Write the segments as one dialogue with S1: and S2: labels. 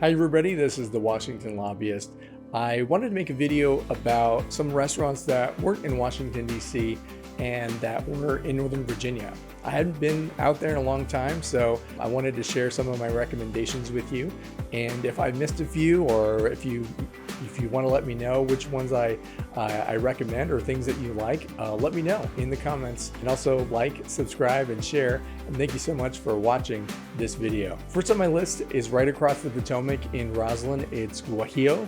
S1: Hi everybody, this is the Washington Lobbyist. I wanted to make a video about some restaurants that weren't in Washington, D.C. and that were in Northern Virginia. I hadn't been out there in a long time, so I wanted to share some of my recommendations with you. And if I missed a few, or if you want to let me know which ones I recommend or things that you like, let me know in the comments. And also like, subscribe, and share. And thank you so much for watching this video. First on my list is right across the Potomac in Roslyn. It's Guajillo,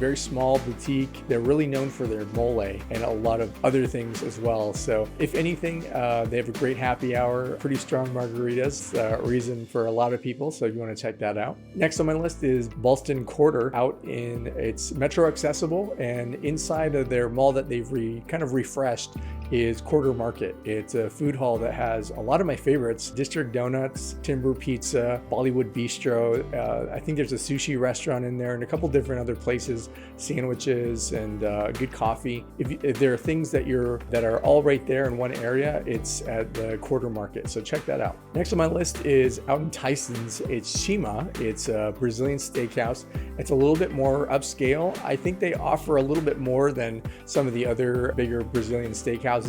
S1: very small boutique. They're really known for their mole and a lot of other things as well. So if anything, they have a great happy hour, pretty strong margaritas, reason for a lot of people. So if you want to check that out. Next on my list is Ballston Quarter it's metro accessible, and inside of their mall that they've kind of refreshed is Quarter Market. It's a food hall that has a lot of my favorites: District Donuts, Timber Pizza, Bollywood Bistro. I think there's a sushi restaurant in there and a couple different other places, sandwiches and good coffee. If there are things that are all right there in one area, it's at the Quarter Market. So check that out. Next on my list is out in Tysons. It's Shima. It's a Brazilian steakhouse. It's a little bit more upscale. I think they offer a little bit more than some of the other bigger Brazilian steakhouses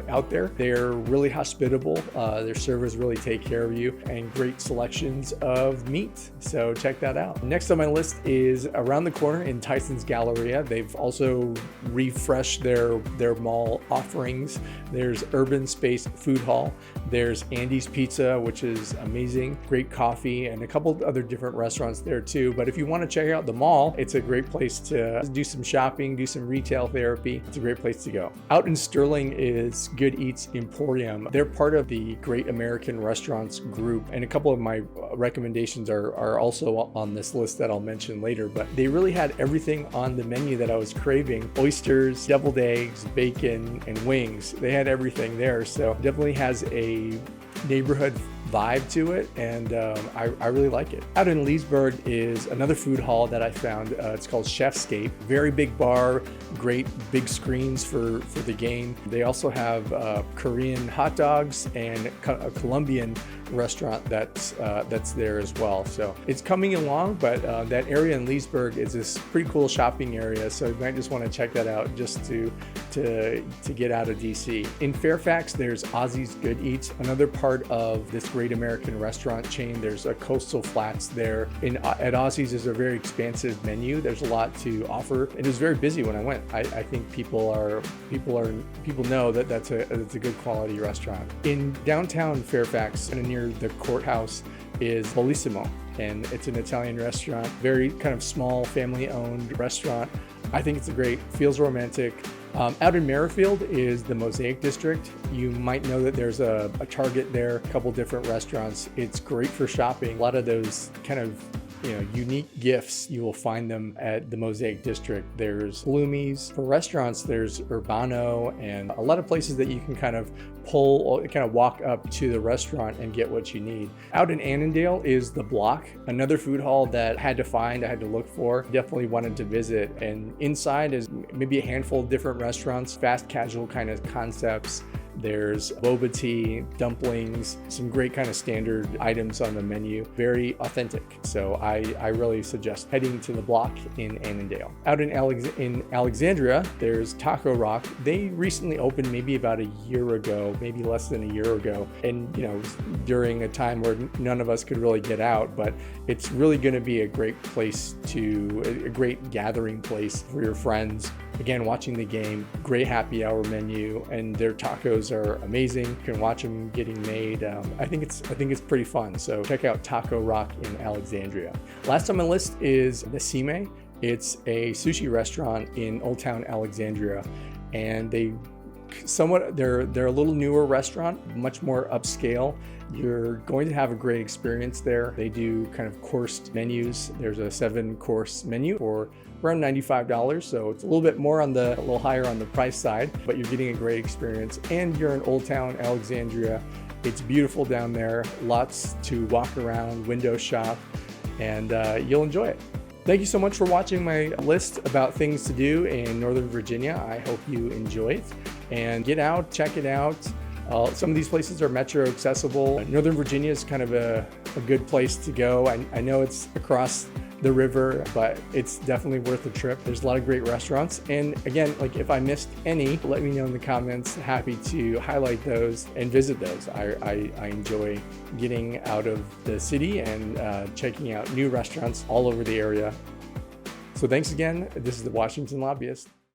S1: out there. They're really hospitable. Their servers really take care of you, and great selections of meat. So check that out. Next on my list is around the corner in Tysons Galleria. They've also refreshed their mall offerings. There's Urban Space Food Hall. There's Andy's Pizza, which is amazing. Great coffee, and a couple other different restaurants there too. But if you want to check out the mall, it's a great place to do some shopping, do some retail therapy. It's a great place to go. Out in Sterling is Good Eats Emporium. They're part of the Great American Restaurants group, and a couple of my recommendations are also on this list that I'll mention later. But they really had everything on the menu that I was craving: oysters, deviled eggs, bacon, and wings. They had everything there, so definitely has a neighborhood vibe to it, and I really like it. Out in Leesburg is another food hall that I found. It's called Chefscape. Very big bar, great big screens for the game. They also have Korean hot dogs and a Colombian restaurant that's there as well. So it's coming along, but that area in Leesburg is this pretty cool shopping area. So you might just want to check that out just to get out of DC. In Fairfax, there's Ozzy's Good Eats, another part of this Great American Restaurant chain. There's a Coastal Flats there. At Ozzy's is a very expansive menu. There's a lot to offer. It was very busy when I went. I think people know that it's a good quality restaurant. In downtown Fairfax, and near the courthouse, is Bellissimo, and it's an Italian restaurant. Very kind of small, family-owned restaurant. I think it's feels romantic. Out in Merrifield is the Mosaic District. You might know that there's a Target there, a couple different restaurants. It's great for shopping. A lot of those kind of unique gifts, you will find them at the Mosaic District. There's Bloomies. For restaurants, there's Urbano, and a lot of places that you can kind of walk up to the restaurant and get what you need. Out in Annandale is The Block, another food hall that I had to look for. Definitely wanted to visit. And inside is maybe a handful of different restaurants, fast casual kind of concepts. There's boba tea, dumplings, some great kind of standard items on the menu. Very authentic. So I really suggest heading to The Block in Annandale. Out in Alexandria, there's Taco Rock. They recently opened maybe about a year ago, maybe less than a year ago. And, during a time where none of us could really get out, but it's really going to be a great gathering place for your friends. Again, watching the game, great happy hour menu, and their tacos are amazing. You can watch them getting made. I think it's pretty fun. So check out Taco Rock in Alexandria. Last on my list is Nasime. It's a sushi restaurant in Old Town Alexandria, and they're a little newer restaurant, much more upscale. You're going to have a great experience there. They do kind of coursed menus. There's a 7-course menu for around $95, so it's a little higher on the price side, but you're getting a great experience. And you're in Old Town Alexandria. It's beautiful down there. Lots to walk around, window shop, and you'll enjoy it. Thank you so much for watching my list about things to do in Northern Virginia. I hope you enjoy it, and get out, check it out. Some of these places are metro accessible. Northern Virginia is kind of a good place to go. I know it's across the river, but it's definitely worth the trip. There's a lot of great restaurants. And again, like if I missed any, let me know in the comments. Happy to highlight those and visit those. I enjoy getting out of the city and checking out new restaurants all over the area. So thanks again. This is the Washington Lobbyist.